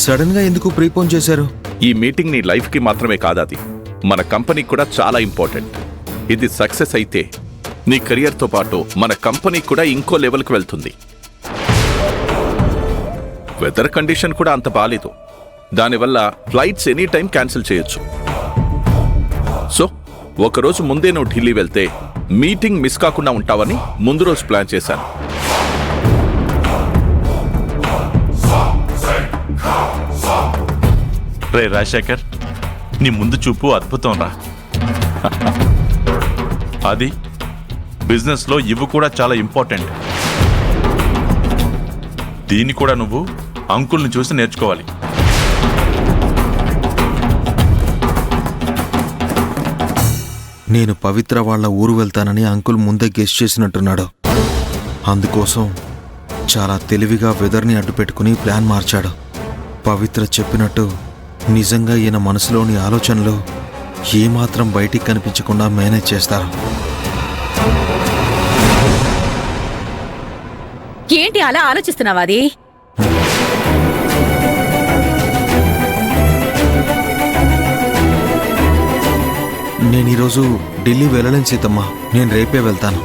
Sudden గా ఎందుకు prepone చేశారు? ఈ మీటింగ్ నీ లైఫ్ కి మాత్రమే కాదది, మన కంపెనీకి కూడా చాలా ఇంపార్టెంట్. ఇది సక్సెస్ అయితే నీ కెరియర్తో పాటు మన కంపెనీ కూడా ఇంకో లెవెల్కి వెళ్తుంది. వెదర్ కండిషన్ కూడా అంత బాలేదు, దానివల్ల ఫ్లైట్స్ ఎనీ టైం క్యాన్సిల్ చేయొచ్చు. సో ఒకరోజు ముందే నువ్వు ఢిల్లీ వెళ్తే మీటింగ్ మిస్ కాకుండా ఉంటావని ముందు రోజు ప్లాన్ చేశాను. రే రాజశేఖర్, నీ ముందు చూపు అద్భుతం రా. అది బిజినెస్లో ఇవి కూడా చాలా ఇంపార్టెంట్. దీన్ని కూడా నువ్వు అంకుల్ని చూసి నేర్చుకోవాలి. నేను పవిత్ర వాళ్ళ ఊరు వెళ్తానని అంకుల్ ముందే గెస్ చేసినట్టున్నాడు. అందుకోసం చాలా తెలివిగా వెదర్ని అడ్డుపెట్టుకుని ప్లాన్ మార్చాడు. పవిత్ర చెప్పినట్టు నిజంగా ఈయన మనసులోని ఆలోచనలు ఏమాత్రం బయటికి కనిపించకుండా మేనేజ్ చేస్తారు. ఏంటి అలా ఆలోచిస్తున్నావా? అది నేను ఈరోజు ఢిల్లీ వెళ్ళలేను సీతమ్మ, నేను రేపే వెళ్తాను.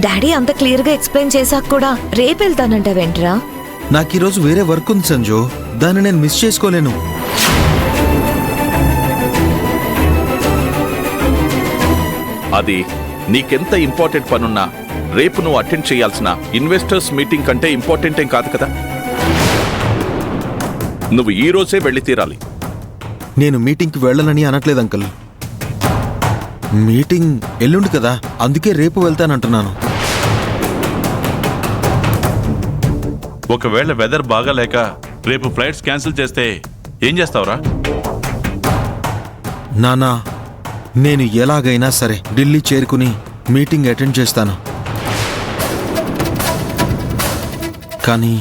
డాడీ అంత క్లియర్ గా ఎక్స్ప్లెయిన్ చేశాక కూడా రేపు వెళ్తానంట వెంట్రా? నాకు ఈరోజు వేరే వర్క్ ఉంది సంజు, దాన్ని నేను మిస్ చేసుకోలేను. అది నీకెంత ఇంపార్టెంట్ పనున్నా రేపు నువ్వు అటెండ్ చేయాల్సిన ఇన్వెస్టర్స్ మీటింగ్ కంటే ఇంపార్టెంట్ ఏం కాదు కదా. నువ్వు ఈ రోజే వెళ్ళి తీరాలి. నేను మీటింగ్కి వెళ్ళనని అనట్లేదు అంకుల్, మీటింగ్ ఎల్లుండి కదా, అందుకే రేపు వెళ్తానంటున్నాను. ఒకవేళ వెదర్ బాగాలేక రేపు ఫ్లైట్స్ క్యాన్సిల్ చేస్తే ఏం చేస్తావురా? నానా, నేను ఎలాగైనా సరే ఢిల్లీ చేరుకుని మీటింగ్ అటెండ్ చేస్తాను. కానీ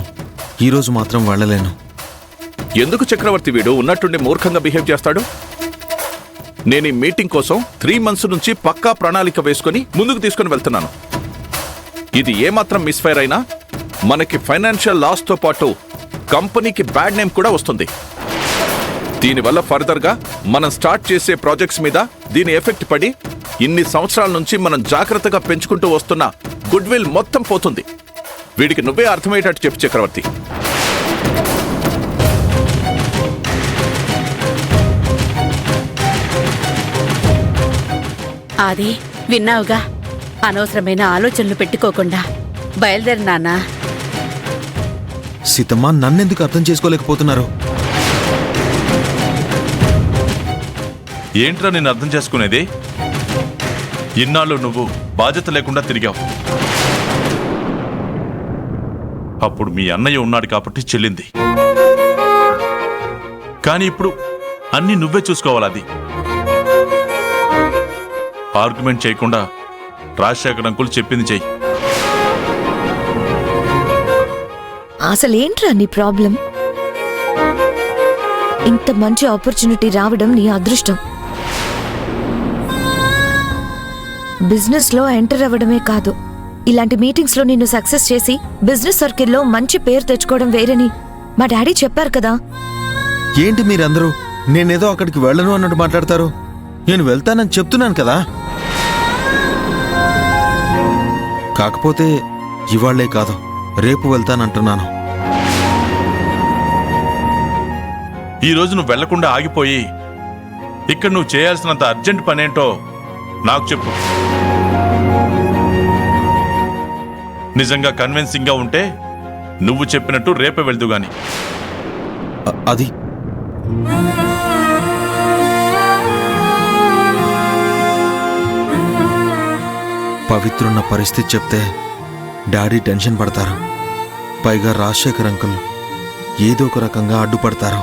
ఈరోజు మాత్రం వెళ్ళలేను. ఎందుకు చక్రవర్తి వీడు ఉన్నట్టుండి మూర్ఖంగా బిహేవ్ చేస్తాడు? నేను ఈ మీటింగ్ కోసం 3 months నుంచి పక్కా ప్రణాళిక వేసుకుని ముందుకు తీసుకుని వెళ్తున్నాను. ఇది ఏమాత్రం మిస్ఫైర్ అయినా మనకి ఫైనాన్షియల్ లాస్తో పాటు కంపెనీకి బ్యాడ్ నేమ్ కూడా వస్తుంది. దీనివల్ల ఫర్దర్గా మనం స్టార్ట్ చేసే ప్రాజెక్ట్స్ మీద దీని ఎఫెక్ట్ పడి ఇన్ని సంవత్సరాల నుంచి మనం జాగ్రత్తగా పెంచుకుంటూ వస్తున్న గుడ్ విల్ మొత్తం పోతుంది. వీడికి నువ్వే అర్థమయ్యేటట్టు చెప్పు చక్రవర్తి. అది విన్నావుగా, అనవసరమైన ఆలోచనలు పెట్టుకోకుండా బయలుదేరి నాన్నా. సీతమ్మ, నన్నెందుకు అర్థం చేసుకోలేకపోతున్నారు? ఏంట్రా నేను అర్థం చేసుకునేది? ఇన్నాళ్ళు నువ్వు బాధ్యత లేకుండా తిరిగావు. అప్పుడు మీ అన్నయ్య ఉన్నాడు కాబట్టి చెల్లింది. కానీ ఇప్పుడు అన్నీ నువ్వే చూసుకోవాలి. అది ఆర్గ్యుమెంట్ చేయకుండా రాజశేఖర్ అంకుల్ చెప్పింది చెయ్యి. అసలేంట్రా నీ ప్రాబ్లం? ఇంత మంచి ఆపర్చునిటీ రావడం నీ అదృష్టం. బిజినెస్ లో ఎంటర్ అవ్వడమే కాదు, ఇలాంటి మీటింగ్స్ లో నిన్ను సక్సెస్ చేసి బిజినెస్ సర్కిల్లో మంచి పేరు తెచ్చుకోవడం వేరేని మా డాడీ చెప్పారు కదా. ఏంటి మీరందరూ నేనేదో అక్కడికి వెళ్ళను అన్నట్టు మాట్లాడతారు? నేను వెళ్తానని చెప్తున్నాను కదా. కాకపోతే ఇవాళ్లే కాదు, రేపు వెళ్తానంటున్నాను. ఈ రోజు నువ్వు వెళ్లకుండా ఆగిపోయి ఇక్కడ నువ్వు చేయాల్సినంత అర్జెంట్ పనేంటో నాకు చెప్పు. నిజంగా కన్విన్సింగ్ గా ఉంటే నువ్వు చెప్పినట్టు రేపే వెళ్దు గాని. అది పవిత్రున్న పరిస్థితి చెప్తే డాడీ టెన్షన్ పడతారు. పైగా రాజశేఖర్ అంకుల్ ఏదో ఒక రకంగా అడ్డుపడతారు.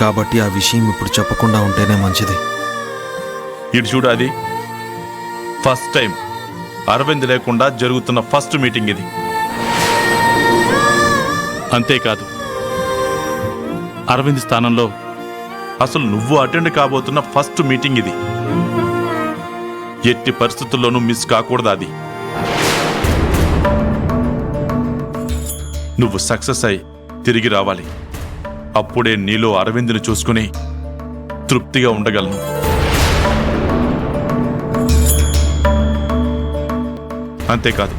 కాబట్టి ఆ విషయం ఇప్పుడు చెప్పకుండా ఉంటేనే మంచిది. ఇటు చూడు, అది ఫస్ట్ టైం అరవింద్ లేకుండా జరుగుతున్న ఫస్ట్ మీటింగ్ ఇది. అంతేకాదు, అరవింద్ స్థానంలో అసలు నువ్వు అటెండ్ కాబోతున్న ఫస్ట్ మీటింగ్ ఇది. ఎట్టి పరిస్థితుల్లోనూ మిస్ కాకూడదు. అది నువ్వు సక్సెస్ అయి తిరిగి రావాలి. అప్పుడే నీలో అరవింద్ని చూసుకుని తృప్తిగా ఉండగలను. అంతేకాదు,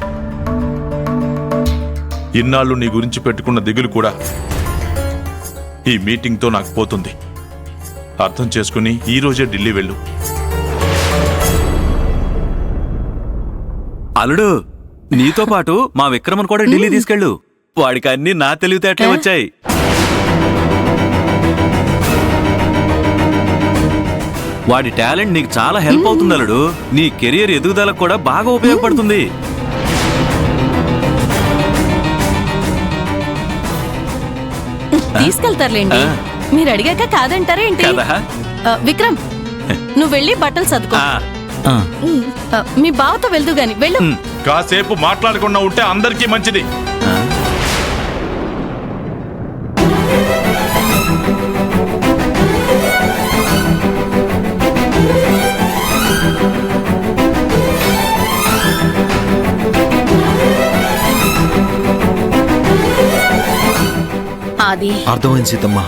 ఇన్నాళ్ళు నీ గురించి పెట్టుకున్న దిగులు కూడా ఈ మీటింగ్తో నాకు పోతుంది. అర్థం చేసుకుని ఈ రోజే ఢిల్లీ వెళ్ళు. అల్లుడు, నీతో పాటు మా విక్రమన్ కూడా ఢిల్లీ తీసుకెళ్ళు. వాడికి అన్ని నా తెలివితేటలే వచ్చాయి. వాడి టాలెంట్ నీకు చాలా హెల్ప్ అవుతుంది అల్లుడు. నీ కెరియర్ ఎదుగుదలకు కూడా బాగా ఉపయోగపడుతుంది. తీసుకెళ్తారులేండి. మీరు అడిగాక కాదంటారా ఏంటి? కదా? విక్రమ్, నువ్వు వెళ్ళి బట్టలు సర్దుకో. మీ బావతో వెళ్దు గాని వెళ్ళు. కాసేపు మాట్లాడకుండా ఉంటే అందరికీ మంచిది. ఆది, అర్థమైంది సీతమ్మ.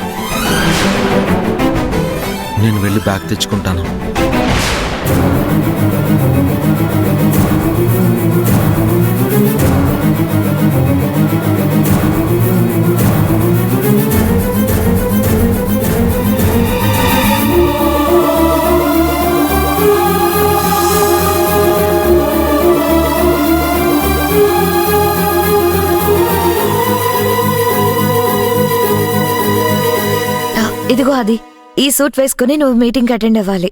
నేను వెళ్ళి బ్యాగ్ తెచ్చుకుంటాను. ఇదిగో అది, ఈ సూట్ వేసుకుని నువ్వు మీటింగ్ అటెండ్ అవ్వాలి.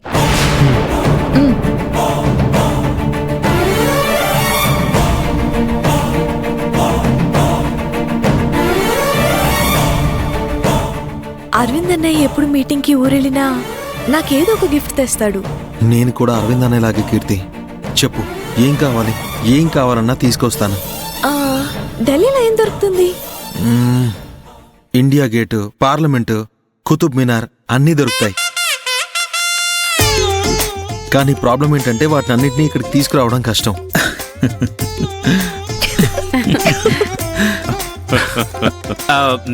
అరవింద్ అన్నయ్య ఎప్పుడు మీటింగ్ కి ఊరెళ్ళినా నాకేదో ఒక గిఫ్ట్ తెస్తాడు. నేను కూడా అరవింద్ అనేలాగే కీర్తి. చెప్పు, ఏం కావాలి? ఏం కావాలన్నా తీసుకొస్తాను. ఢిల్లీలో ఏం దొరుకుతుంది? ఇండియా గేటు, పార్లమెంటు, కుతుబ్ మినార్ అన్నీ దొరుకుతాయి. కానీ ప్రాబ్లం ఏంటంటే వాటిని అన్నింటినీ ఇక్కడికి తీసుకురావడం కష్టం.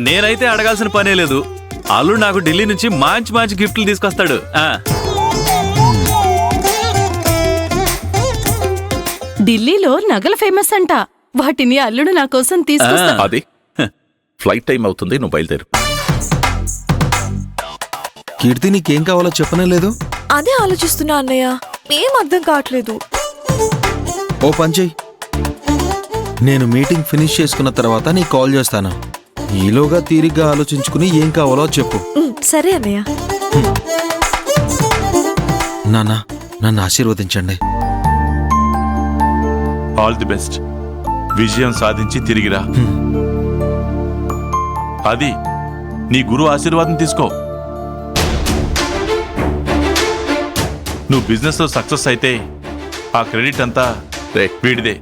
నేనైతే అడగాల్సిన పనే లేదు. అల్లుడు నాకు ఢిల్లీ నుంచి మంచి మంచి గిఫ్ట్లు తీసుకొస్తాడు. ఢిల్లీలో నగలు ఫేమస్ అంట. వాటిని అల్లుడు నా కోసం తీసుకొస్తా. అది ఫ్లైట్ టైం అవుతుంది, నువ్వు బయలుదేరు. కీర్తి, నీకేం కావాలో చెప్పనే లేదు. అదే ఆలోచిస్తున్నా అన్నయ్య, ఏం అర్థం కావట్లేదు. ఓ పని చెయ్యి, నేను మీటింగ్ ఫినిష్ చేసుకున్న తర్వాత నీకు కాల్ చేస్తాను. ఈలోగా తీరిగ్గా ఆలోచించుకుని ఏం కావాలో చెప్పు. సరే అన్నయ్య. నాన్న, నన్ను ఆశీర్వదించండి. All the best. విజయం సాధించి తిరిగిరా. అది నీ గురువు ఆశీర్వాదం తీసుకో. నువ్వు బిజినెస్ లో సక్సెస్ అయితే ఆ క్రెడిట్ అంతా వీడిదే.